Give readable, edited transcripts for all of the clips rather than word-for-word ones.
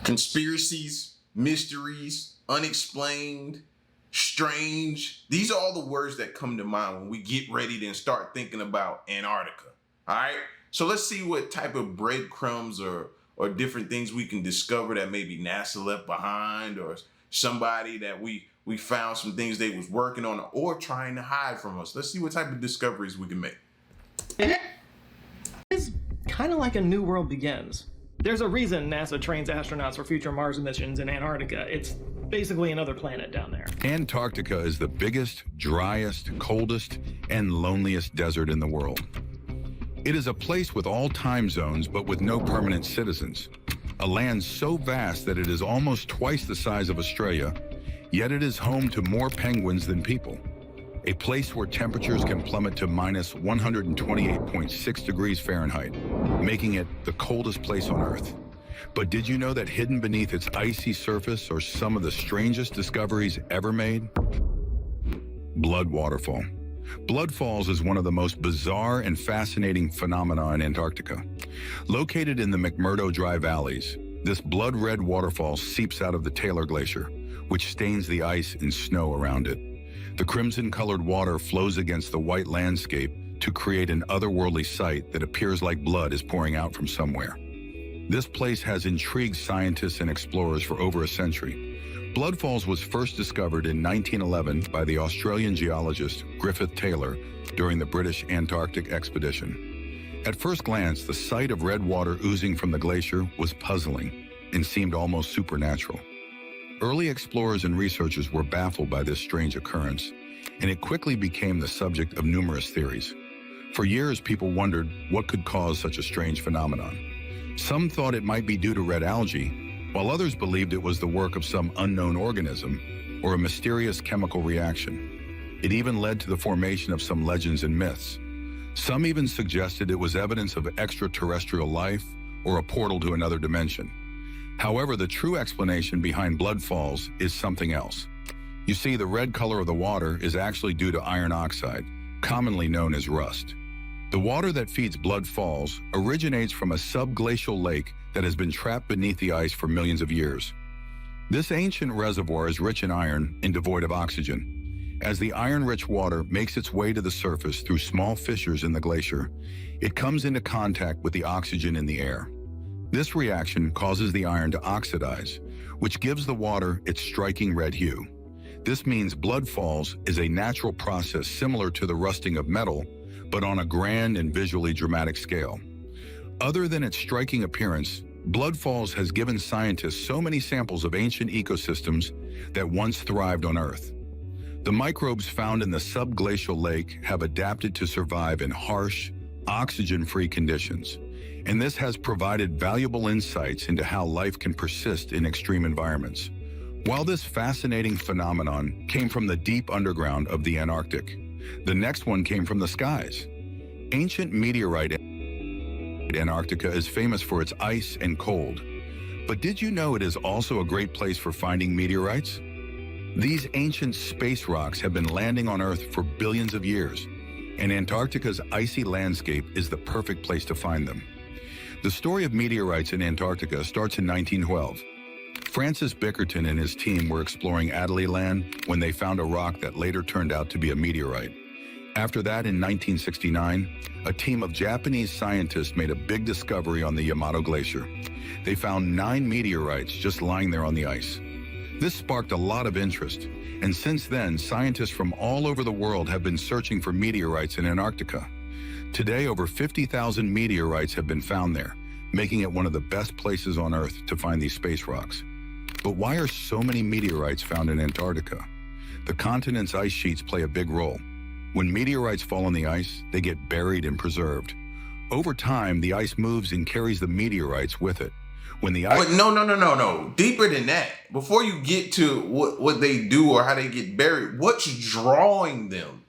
Conspiracies, mysteries, unexplained, strange. These are all the words that come to mind when we get ready to start thinking about Antarctica. All right. So let's see what type of breadcrumbs or different things we can discover that maybe NASA left behind, or somebody that we found some things they was working on or trying to hide from us. Let's see what type of discoveries we can make. It's kind of like a new world begins. There's a reason NASA trains astronauts for future Mars missions in Antarctica. It's basically another planet down there. Antarctica is the biggest, driest, coldest, and loneliest desert in the world. It is a place with all time zones, but with no permanent citizens. A land so vast that it is almost twice the size of Australia, yet it is home to more penguins than people. A place where temperatures can plummet to minus 128.6 degrees Fahrenheit, making it the coldest place on Earth. But did you know that hidden beneath its icy surface are some of the strangest discoveries ever made? Blood waterfall. Blood falls is one of the most bizarre and fascinating phenomena in Antarctica. Located in the McMurdo dry valleys, this blood-red waterfall seeps out of the Taylor Glacier, which stains the ice and snow around it. The crimson-colored water flows against the white landscape to create an otherworldly sight that appears like blood is pouring out from somewhere. This place has intrigued scientists and explorers for over a century. Blood Falls was first discovered in 1911 by the Australian geologist Griffith Taylor during the British Antarctic expedition. At first glance, the sight of red water oozing from the glacier was puzzling and seemed almost supernatural. Early explorers and researchers were baffled by this strange occurrence, and it quickly became the subject of numerous theories. For years, people wondered what could cause such a strange phenomenon. Some thought it might be due to red algae, while others believed it was the work of some unknown organism or a mysterious chemical reaction. It even led to the formation of some legends and myths. Some even suggested it was evidence of extraterrestrial life or a portal to another dimension. However, the true explanation behind Blood Falls is something else. You see, the red color of the water is actually due to iron oxide, commonly known as rust. The water that feeds Blood Falls originates from a subglacial lake that has been trapped beneath the ice for millions of years. This ancient reservoir is rich in iron and devoid of oxygen. As the iron-rich water makes its way to the surface through small fissures in the glacier, it comes into contact with the oxygen in the air. This reaction causes the iron to oxidize, which gives the water its striking red hue. This means Blood Falls is a natural process similar to the rusting of metal, but on a grand and visually dramatic scale. Other than its striking appearance, Blood Falls has given scientists so many samples of ancient ecosystems that once thrived on Earth. The microbes found in the subglacial lake have adapted to survive in harsh, oxygen-free conditions, and this has provided valuable insights into how life can persist in extreme environments. While this fascinating phenomenon came from the deep underground of the Antarctic, the next one came from the skies. Ancient meteorite Antarctica is famous for its ice and cold. But did you know it is also a great place for finding meteorites? These ancient space rocks have been landing on Earth for billions of years, and Antarctica's icy landscape is the perfect place to find them. The story of meteorites in Antarctica starts in 1912. Francis Bickerton and his team were exploring Adélie Land when they found a rock that later turned out to be a meteorite. After that, in 1969, a team of Japanese scientists made a big discovery on the Yamato Glacier. They found 9 meteorites just lying there on the ice. This sparked a lot of interest, and since then, scientists from all over the world have been searching for meteorites in Antarctica. Today, over 50,000 meteorites have been found there, making it one of the best places on Earth to find these space rocks. But why are so many meteorites found in Antarctica? The continent's ice sheets play a big role. When meteorites fall on the ice, they get buried and preserved. Over time, the ice moves and carries the meteorites with it. When the ice... But no. Deeper than that. Before you get to what they do or how they get buried, what's drawing them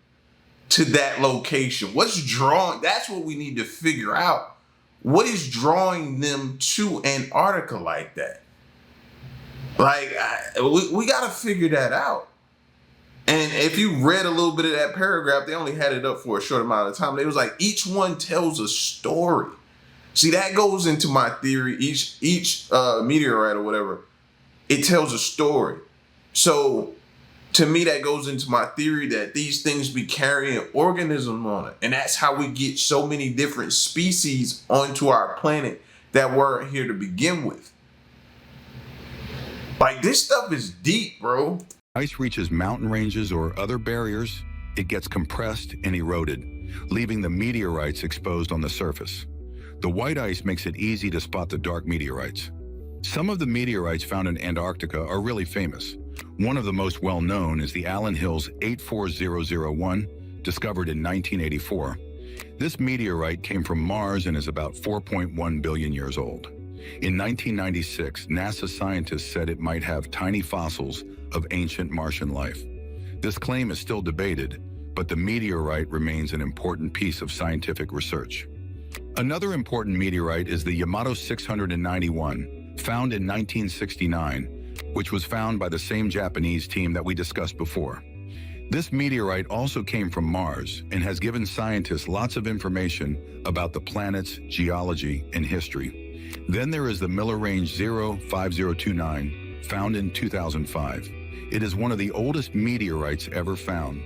to that location? What's drawing? That's what we need to figure out. What is drawing them to Antarctica like that? Like, we got to figure that out. And if you read a little bit of that paragraph, they only had it up for a short amount of time. They was like, each one tells a story. See, that goes into my theory. Each meteorite or whatever, it tells a story. So to me, that goes into my theory that these things be carrying organisms on it. And that's how we get so many different species onto our planet that weren't here to begin with. Like, this stuff is deep, bro. Ice reaches mountain ranges or other barriers, it gets compressed and eroded, leaving the meteorites exposed on the surface. The white ice makes it easy to spot the dark meteorites. Some of the meteorites found in Antarctica are really famous. One of the most well-known is the Allen Hills 84001, discovered in 1984. This meteorite came from Mars and is about 4.1 billion years old. In 1996, NASA scientists said it might have tiny fossils of ancient Martian life. This claim is still debated, but the meteorite remains an important piece of scientific research. Another important meteorite is the Yamato 691, found in 1969, which was found by the same Japanese team that we discussed before. This meteorite also came from Mars and has given scientists lots of information about the planet's geology and history. Then there is the Miller Range 05029, found in 2005. It is one of the oldest meteorites ever found,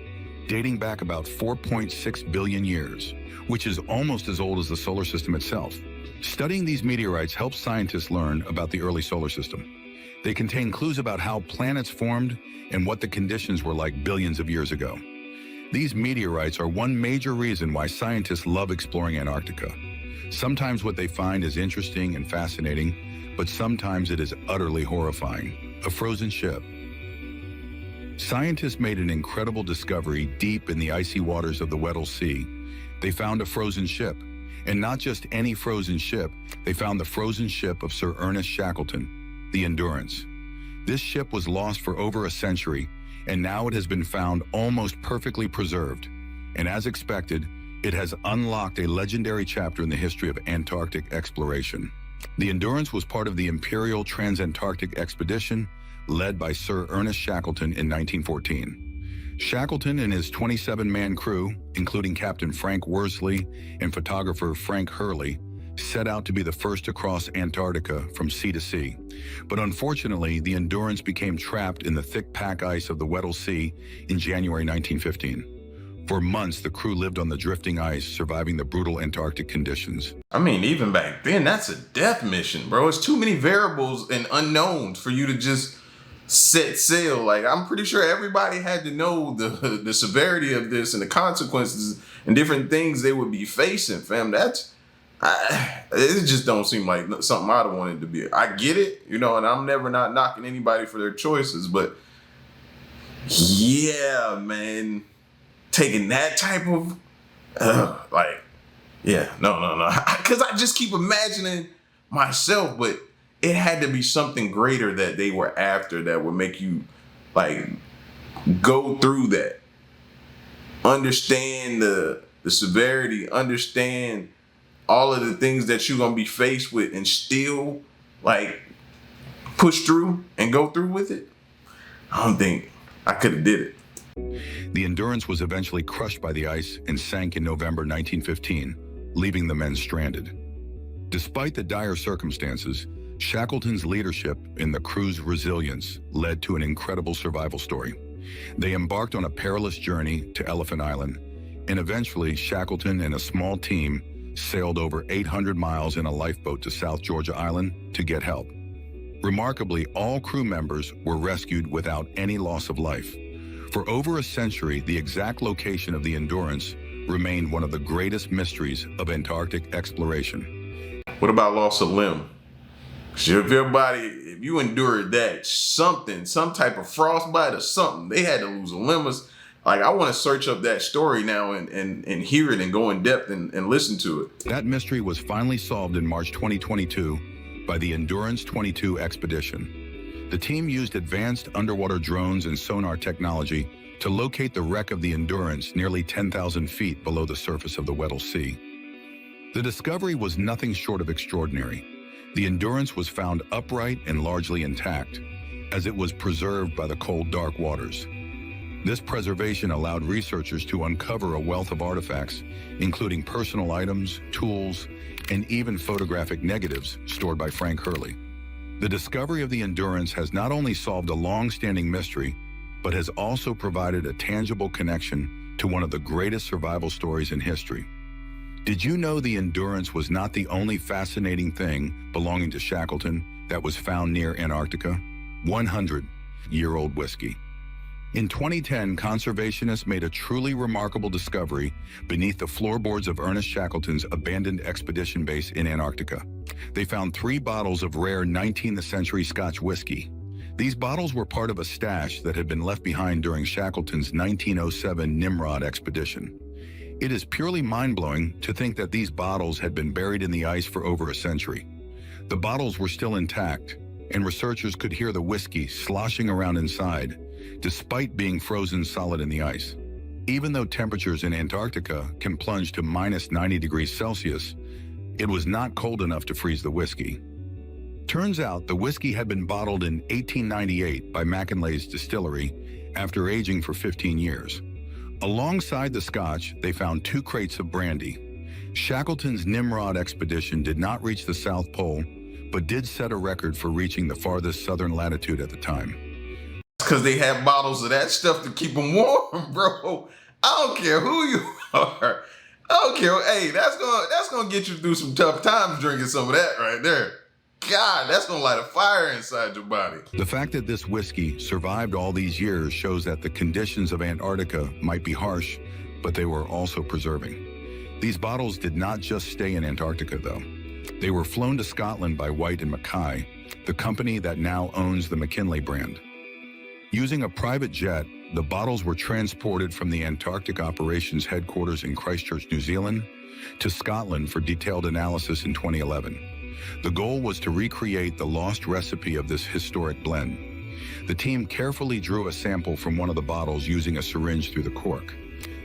dating back about 4.6 billion years, which is almost as old as the solar system itself. Studying these meteorites helps scientists learn about the early solar system. They contain clues about how planets formed and what the conditions were like billions of years ago. These meteorites are one major reason why scientists love exploring Antarctica. Sometimes what they find is interesting and fascinating, but sometimes it is utterly horrifying. A frozen ship. Scientists made an incredible discovery deep in the icy waters of the Weddell Sea. They found a frozen ship. And not just any frozen ship, they found the frozen ship of Sir Ernest Shackleton, the Endurance. This ship was lost for over a century, and now it has been found almost perfectly preserved. And as expected, it has unlocked a legendary chapter in the history of Antarctic exploration. The Endurance was part of the Imperial Transantarctic Expedition, led by Sir Ernest Shackleton in 1914. Shackleton and his 27-man crew, including Captain Frank Worsley and photographer Frank Hurley, set out to be the first to cross Antarctica from sea to sea. But unfortunately, the Endurance became trapped in the thick pack ice of the Weddell Sea in January 1915. For months, the crew lived on the drifting ice, surviving the brutal Antarctic conditions. I mean, even back then, that's a death mission, bro. It's too many variables and unknowns for you to just set sail. Like, I'm pretty sure everybody had to know the severity of this and the consequences and different things they would be facing, fam. It just don't seem like something I'd have wanted to be. I get it, you know, and I'm never not knocking anybody for their choices, but yeah, man, taking that type of, no. Because I just keep imagining myself, but it had to be something greater that they were after that would make you, like, go through that. Understand the severity, understand all of the things that you're going to be faced with and still, like, push through and go through with it. I don't think I could have did it. The Endurance was eventually crushed by the ice and sank in November 1915, leaving the men stranded. Despite the dire circumstances, Shackleton's leadership and the crew's resilience led to an incredible survival story. They embarked on a perilous journey to Elephant Island, and eventually Shackleton and a small team sailed over 800 miles in a lifeboat to South Georgia Island to get help. Remarkably, all crew members were rescued without any loss of life. For over a century, the exact location of the Endurance remained one of the greatest mysteries of Antarctic exploration. What about loss of limb? If you endured that, some type of frostbite or something, they had to lose a limb. Like, I want to search up that story now and hear it and go in depth and listen to it. That mystery was finally solved in March 2022 by the Endurance 22 expedition. The team used advanced underwater drones and sonar technology to locate the wreck of the Endurance nearly 10,000 feet below the surface of the Weddell Sea. The discovery was nothing short of extraordinary. The Endurance was found upright and largely intact, as it was preserved by the cold, dark waters. This preservation allowed researchers to uncover a wealth of artifacts, including personal items, tools, and even photographic negatives stored by Frank Hurley. The discovery of the Endurance has not only solved a long-standing mystery, but has also provided a tangible connection to one of the greatest survival stories in history. Did you know the Endurance was not the only fascinating thing belonging to Shackleton that was found near Antarctica? 100-year-old whiskey. In 2010, conservationists made a truly remarkable discovery beneath the floorboards of Ernest Shackleton's abandoned expedition base in Antarctica. They found 3 bottles of rare 19th century Scotch whiskey. These bottles were part of a stash that had been left behind during Shackleton's 1907 Nimrod expedition. It is purely mind-blowing to think that these bottles had been buried in the ice for over a century. The bottles were still intact, and researchers could hear the whiskey sloshing around inside, despite being frozen solid in the ice. Even though temperatures in Antarctica can plunge to minus 90 degrees Celsius, it was not cold enough to freeze the whiskey. Turns out the whiskey had been bottled in 1898 by Mackinlay's distillery after aging for 15 years. Alongside the Scotch, they found 2 crates of brandy. Shackleton's Nimrod expedition did not reach the South Pole, but did set a record for reaching the farthest southern latitude at the time. Because they had bottles of that stuff to keep them warm, bro. I don't care who you are. I don't care. Hey, that's gonna get you through some tough times drinking some of that right there. God, that's gonna light a fire inside your body. The fact that this whiskey survived all these years shows that the conditions of Antarctica might be harsh, but they were also preserving. These bottles did not just stay in Antarctica, though. They were flown to Scotland by White and Mackay, the company that now owns the McKinley brand. Using a private jet, the bottles were transported from the Antarctic Operations Headquarters in Christchurch, New Zealand, to Scotland for detailed analysis in 2011. The goal was to recreate the lost recipe of this historic blend. The team carefully drew a sample from one of the bottles using a syringe through the cork.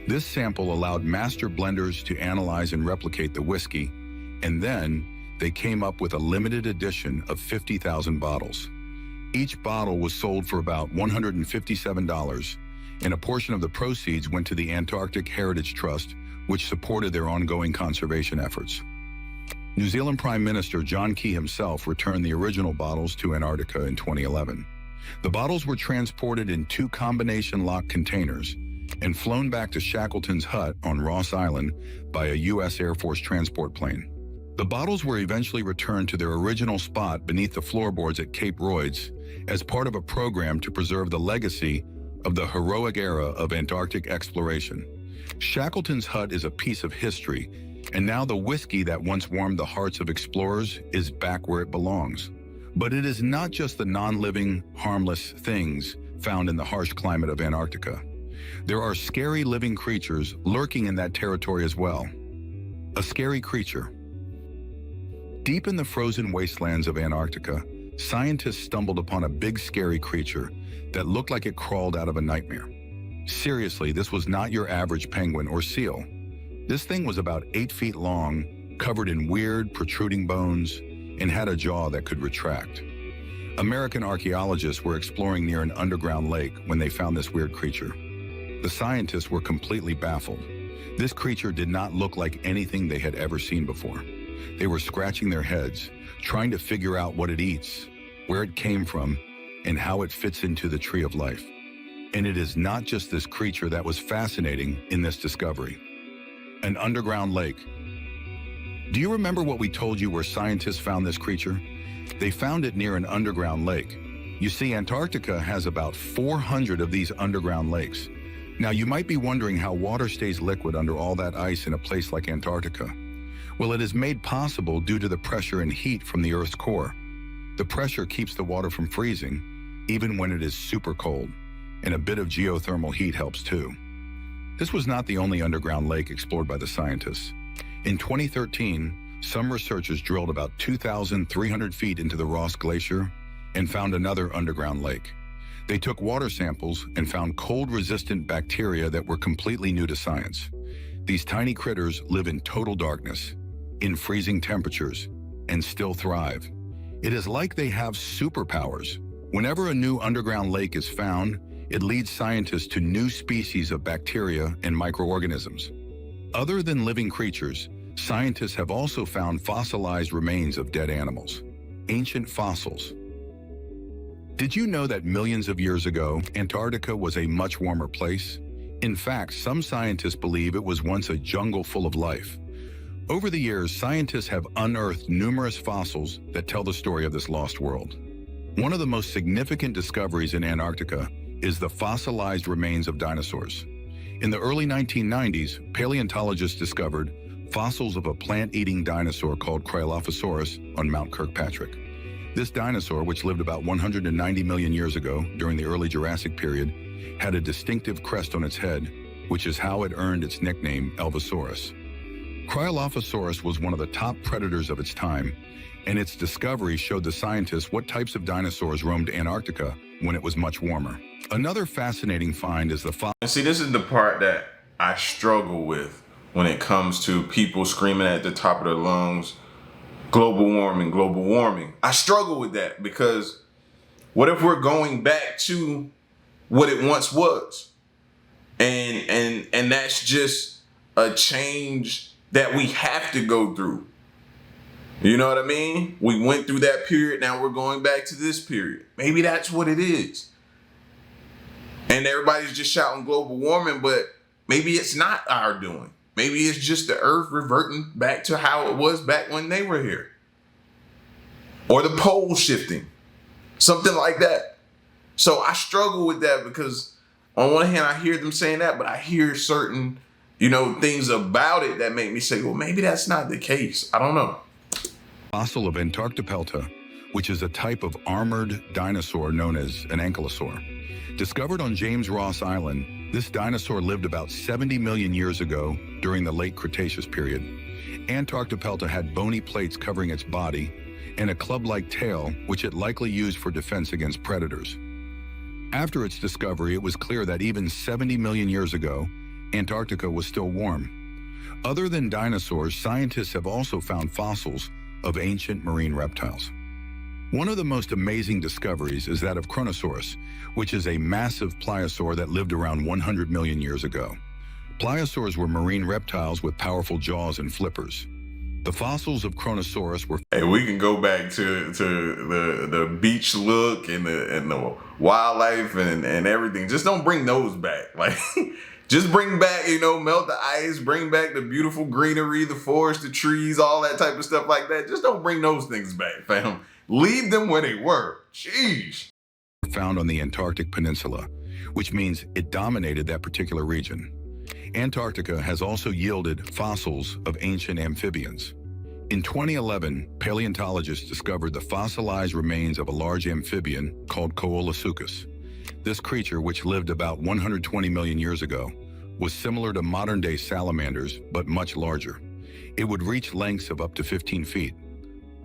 This sample allowed master blenders to analyze and replicate the whiskey, and then they came up with a limited edition of 50,000 bottles. Each bottle was sold for about $157, and a portion of the proceeds went to the Antarctic Heritage Trust, which supported their ongoing conservation efforts. New Zealand Prime Minister John Key himself returned the original bottles to Antarctica in 2011. The bottles were transported in 2 combination lock containers and flown back to Shackleton's hut on Ross Island by a U.S. Air Force transport plane. The bottles were eventually returned to their original spot beneath the floorboards at Cape Royds as part of a program to preserve the legacy of the heroic era of Antarctic exploration. Shackleton's hut is a piece of history, and now the whiskey that once warmed the hearts of explorers is back where it belongs. But it is not just the non-living, harmless things found in the harsh climate of Antarctica. There are scary living creatures lurking in that territory as well. A scary creature. Deep in the frozen wastelands of Antarctica, scientists stumbled upon a big scary creature that looked like it crawled out of a nightmare. Seriously, this was not your average penguin or seal. This thing was about 8 feet long, covered in weird, protruding bones, and had a jaw that could retract. American archaeologists were exploring near an underground lake when they found this weird creature. The scientists were completely baffled. This creature did not look like anything they had ever seen before. They were scratching their heads, trying to figure out what it eats, where it came from, and how it fits into the tree of life. And it is not just this creature that was fascinating in this discovery. An underground lake. Do you remember what we told you where scientists found this creature? They found it near an underground lake. You see, Antarctica has about 400 of these underground lakes. Now, you might be wondering how water stays liquid under all that ice in a place like Antarctica. Well, it is made possible due to the pressure and heat from the Earth's core. The pressure keeps the water from freezing, even when it is super cold, and a bit of geothermal heat helps too. This was not the only underground lake explored by the scientists. In 2013, some researchers drilled about 2,300 feet into the Ross Glacier and found another underground lake. They took water samples and found cold-resistant bacteria that were completely new to science. These tiny critters live in total darkness, in freezing temperatures, and still thrive. It is like they have superpowers. Whenever a new underground lake is found, It leads scientists to new species of bacteria and microorganisms. Other than living creatures, scientists have also found fossilized remains of dead animals, ancient fossils. Did you know that millions of years ago, Antarctica was a much warmer place? In fact, some scientists believe it was once a jungle full of life. Over the years, scientists have unearthed numerous fossils that tell the story of this lost world. One of the most significant discoveries in Antarctica is the fossilized remains of dinosaurs. In the early 1990s, paleontologists discovered fossils of a plant-eating dinosaur called Cryolophosaurus on Mount Kirkpatrick. This dinosaur, which lived about 190 million years ago during the early Jurassic period, had a distinctive crest on its head, which is how it earned its nickname Elvosaurus. Cryolophosaurus was one of the top predators of its time, and its discovery showed the scientists what types of dinosaurs roamed Antarctica when it was much warmer. Another fascinating find is and see, this is the part that I struggle with when it comes to people screaming at the top of their lungs, global warming, global warming. I struggle with that because what if we're going back to what it once was? And that's just a change that we have to go through. You know what I mean? We went through that period, now we're going back to this period. Maybe that's what it is. And everybody's just shouting global warming, but maybe it's not our doing. Maybe it's just the earth reverting back to how it was back when they were here. Or the poles shifting, something like that. So I struggle with that because on one hand, I hear them saying that, but I hear certain, things about it that make me say, well, maybe that's not the case. I don't know. Fossil of Antarctopelta, which is a type of armored dinosaur known as an ankylosaur. Discovered on James Ross Island, this dinosaur lived about 70 million years ago during the late Cretaceous period. Antarctopelta had bony plates covering its body and a club-like tail, which it likely used for defense against predators. After its discovery, it was clear that even 70 million years ago, Antarctica was still warm. Other than dinosaurs, scientists have also found fossils of ancient marine reptiles. One of the most amazing discoveries is that of Kronosaurus, which is a massive pliosaur that lived around 100 million years ago. Pliosaurs were marine reptiles with powerful jaws and flippers. The fossils of Kronosaurus were... Hey, we can go back to the beach look and the wildlife and everything. Just don't bring those back. Like, just bring back, melt the ice, bring back the beautiful greenery, the forest, the trees, all that type of stuff like that. Just don't bring those things back, fam. Leave them where they were. Jeez. Found on the Antarctic Peninsula, which means it dominated that particular region. Antarctica has also yielded fossils of ancient amphibians. In 2011, paleontologists discovered the fossilized remains of a large amphibian called Koolasuchus. This creature, which lived about 120 million years ago, was similar to modern-day salamanders, but much larger. It would reach lengths of up to 15 feet.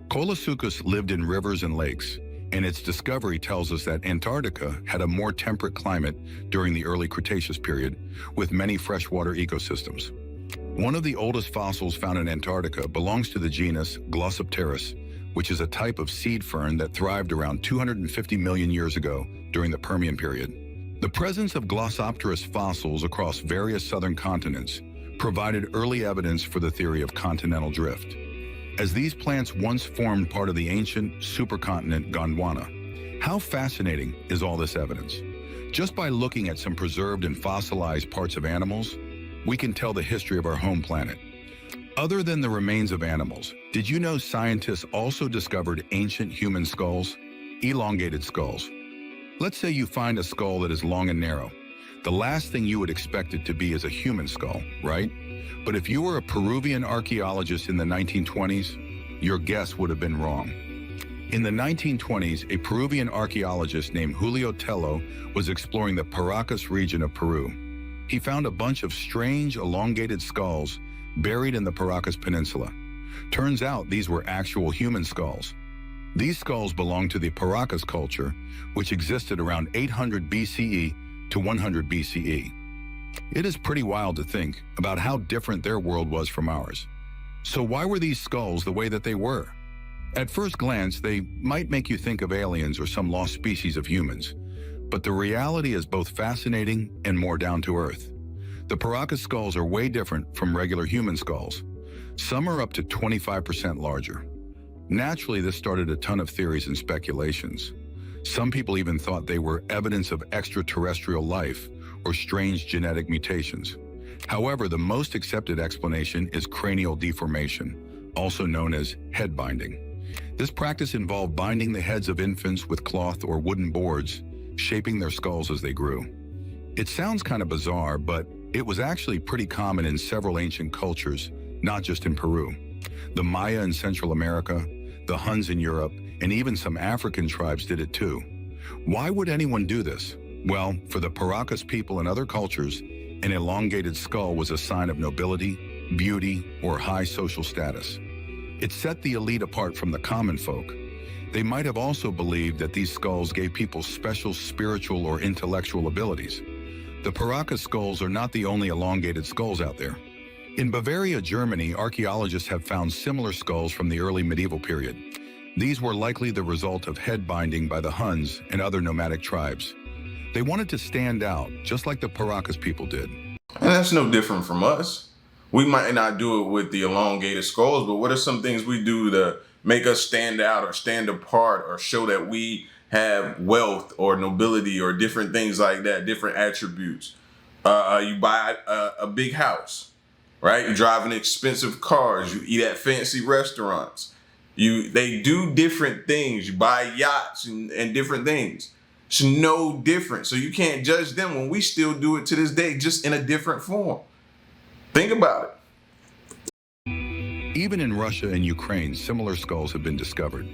Koolasuchus lived in rivers and lakes, and its discovery tells us that Antarctica had a more temperate climate during the early Cretaceous period, with many freshwater ecosystems. One of the oldest fossils found in Antarctica belongs to the genus Glossopteris, which is a type of seed fern that thrived around 250 million years ago during the Permian period. The presence of Glossopteris fossils across various southern continents provided early evidence for the theory of continental drift, as these plants once formed part of the ancient supercontinent Gondwana. How fascinating is all this evidence? Just by looking at some preserved and fossilized parts of animals, we can tell the history of our home planet. Other than the remains of animals, did you know scientists also discovered ancient human skulls? Elongated skulls. Let's say you find a skull that is long and narrow. The last thing you would expect it to be is a human skull, right? But if you were a Peruvian archaeologist in the 1920s, your guess would have been wrong. In the 1920s, a Peruvian archaeologist named Julio Tello was exploring the Paracas region of Peru. He found a bunch of strange, elongated skulls buried in the Paracas Peninsula. Turns out these were actual human skulls. These skulls belonged to the Paracas culture, which existed around 800 BCE to 100 BCE. It is pretty wild to think about how different their world was from ours. So why were these skulls the way that they were? At first glance, they might make you think of aliens or some lost species of humans. But the reality is both fascinating and more down to earth. The Paracas skulls are way different from regular human skulls. Some are up to 25% larger. Naturally, this started a ton of theories and speculations. Some people even thought they were evidence of extraterrestrial life or strange genetic mutations. However, the most accepted explanation is cranial deformation, also known as head binding. This practice involved binding the heads of infants with cloth or wooden boards, shaping their skulls as they grew. It sounds kind of bizarre, but it was actually pretty common in several ancient cultures, not just in Peru. The Maya in Central America, the Huns in Europe, and even some African tribes did it too. Why would anyone do this? Well, for the Paracas people and other cultures, an elongated skull was a sign of nobility, beauty, or high social status. It set the elite apart from the common folk. They might have also believed that these skulls gave people special spiritual or intellectual abilities. The Paracas skulls are not the only elongated skulls out there. In Bavaria, Germany, archaeologists have found similar skulls from the early medieval period. These were likely the result of head binding by the Huns and other nomadic tribes. They wanted to stand out, just like the Paracas people did. And that's no different from us. We might not do it with the elongated skulls, but what are some things we do to make us stand out or stand apart or show that we have wealth or nobility or different things like that, different attributes? You buy a big house, right? You drive in expensive cars. You eat at fancy restaurants. They do different things. You buy yachts and different things. It's no different. So you can't judge them when we still do it to this day, just in a different form. Think about it. Even in Russia and Ukraine, similar skulls have been discovered.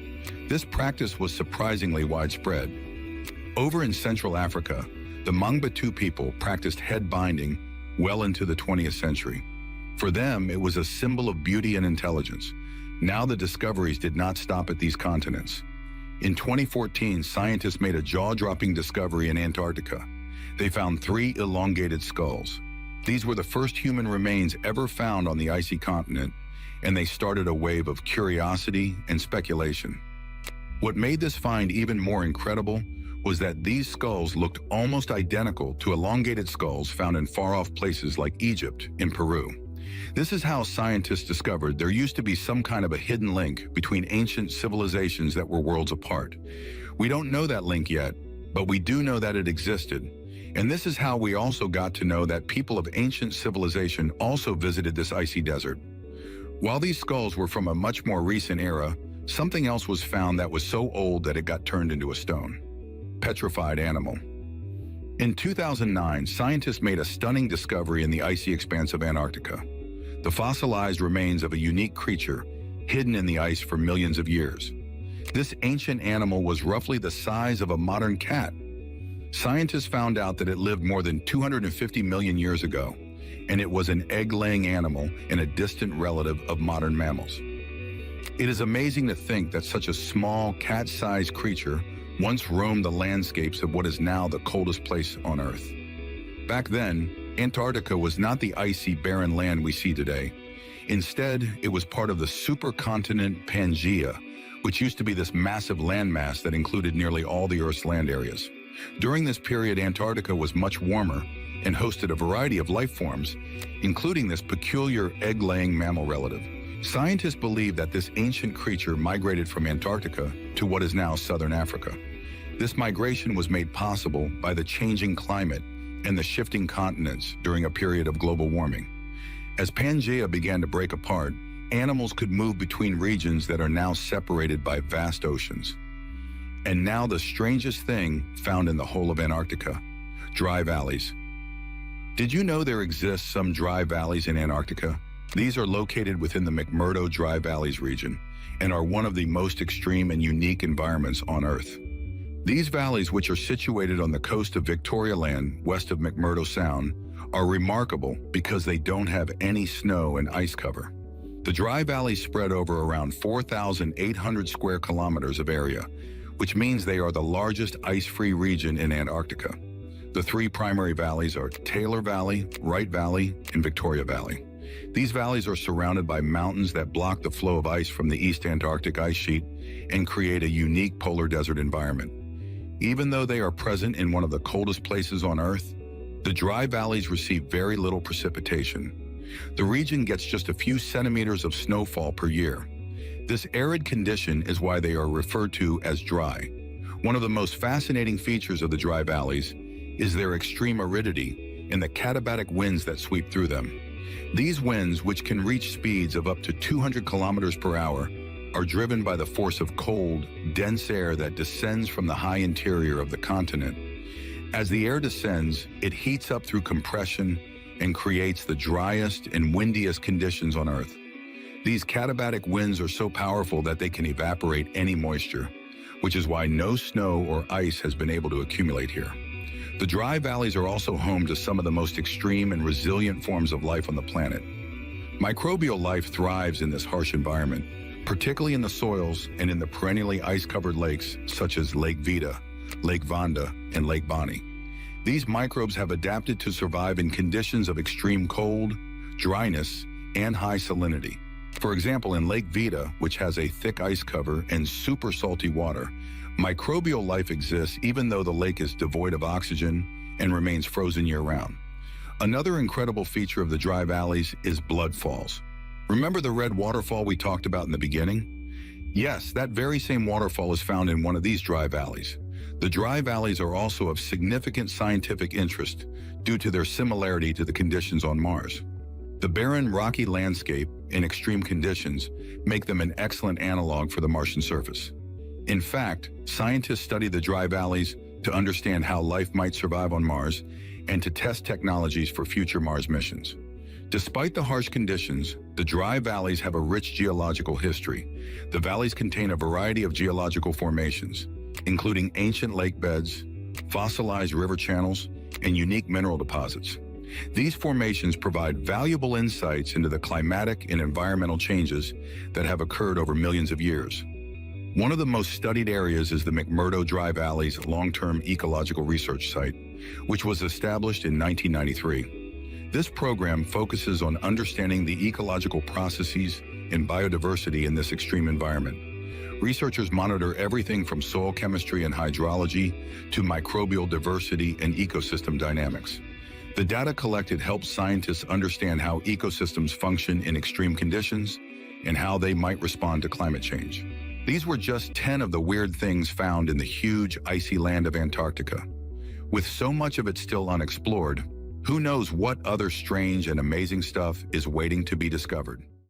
This practice was surprisingly widespread. Over in Central Africa, the Mangbetu people practiced head binding well into the 20th century. For them, it was a symbol of beauty and intelligence. Now the discoveries did not stop at these continents. In 2014, scientists made a jaw-dropping discovery in Antarctica. They found 3 elongated skulls. These were the first human remains ever found on the icy continent, and they started a wave of curiosity and speculation. What made this find even more incredible was that these skulls looked almost identical to elongated skulls found in far-off places like Egypt and Peru. This is how scientists discovered there used to be some kind of a hidden link between ancient civilizations that were worlds apart. We don't know that link yet, but we do know that it existed. And this is how we also got to know that people of ancient civilization also visited this icy desert. While these skulls were from a much more recent era, something else was found that was so old that it got turned into a stone. Petrified animal. In 2009, scientists made a stunning discovery in the icy expanse of Antarctica. The fossilized remains of a unique creature hidden in the ice for millions of years. This ancient animal was roughly the size of a modern cat. Scientists found out that it lived more than 250 million years ago, and it was an egg-laying animal and a distant relative of modern mammals. It is amazing to think that such a small, cat-sized creature once roamed the landscapes of what is now the coldest place on Earth. Back then, Antarctica was not the icy, barren land we see today. Instead, it was part of the supercontinent Pangaea, which used to be this massive landmass that included nearly all the Earth's land areas. During this period, Antarctica was much warmer and hosted a variety of life forms, including this peculiar egg-laying mammal relative. Scientists believe that this ancient creature migrated from Antarctica to what is now southern Africa. This migration was made possible by the changing climate and the shifting continents during a period of global warming. As Pangaea began to break apart, animals could move between regions that are now separated by vast oceans. And now the strangest thing found in the whole of Antarctica: dry valleys. Did you know there exist some dry valleys in Antarctica? These are located within the McMurdo Dry Valleys region and are one of the most extreme and unique environments on Earth. These valleys, which are situated on the coast of Victoria Land, west of McMurdo Sound, are remarkable because they don't have any snow and ice cover. The dry valleys spread over around 4,800 square kilometers of area, which means they are the largest ice-free region in Antarctica. The 3 primary valleys are Taylor Valley, Wright Valley, and Victoria Valley. These valleys are surrounded by mountains that block the flow of ice from the East Antarctic ice sheet and create a unique polar desert environment. Even though they are present in one of the coldest places on Earth, the dry valleys receive very little precipitation. The region gets just a few centimeters of snowfall per year. This arid condition is why they are referred to as dry. One of the most fascinating features of the dry valleys is their extreme aridity and the katabatic winds that sweep through them. These winds, which can reach speeds of up to 200 kilometers per hour, are driven by the force of cold, dense air that descends from the high interior of the continent. As the air descends, it heats up through compression and creates the driest and windiest conditions on Earth. These katabatic winds are so powerful that they can evaporate any moisture, which is why no snow or ice has been able to accumulate here. The dry valleys are also home to some of the most extreme and resilient forms of life on the planet. Microbial life thrives in this harsh environment, particularly in the soils and in the perennially ice-covered lakes such as Lake Vita, Lake Vanda, and Lake Bonney. These microbes have adapted to survive in conditions of extreme cold, dryness, and high salinity. For example, in Lake Vita, which has a thick ice cover and super salty water, microbial life exists even though the lake is devoid of oxygen and remains frozen year-round. Another incredible feature of the dry valleys is blood falls. Remember the red waterfall we talked about in the beginning? Yes, that very same waterfall is found in one of these dry valleys. The dry valleys are also of significant scientific interest due to their similarity to the conditions on Mars. The barren, rocky landscape and extreme conditions make them an excellent analog for the Martian surface. In fact, scientists study the dry valleys to understand how life might survive on Mars and to test technologies for future Mars missions. Despite the harsh conditions, the dry valleys have a rich geological history. The valleys contain a variety of geological formations, including ancient lake beds, fossilized river channels, and unique mineral deposits. These formations provide valuable insights into the climatic and environmental changes that have occurred over millions of years. One of the most studied areas is the McMurdo Dry Valley's long-term ecological research site, which was established in 1993. This program focuses on understanding the ecological processes and biodiversity in this extreme environment. Researchers monitor everything from soil chemistry and hydrology to microbial diversity and ecosystem dynamics. The data collected helps scientists understand how ecosystems function in extreme conditions and how they might respond to climate change. These were just 10 of the weird things found in the huge icy land of Antarctica. With so much of it still unexplored, who knows what other strange and amazing stuff is waiting to be discovered?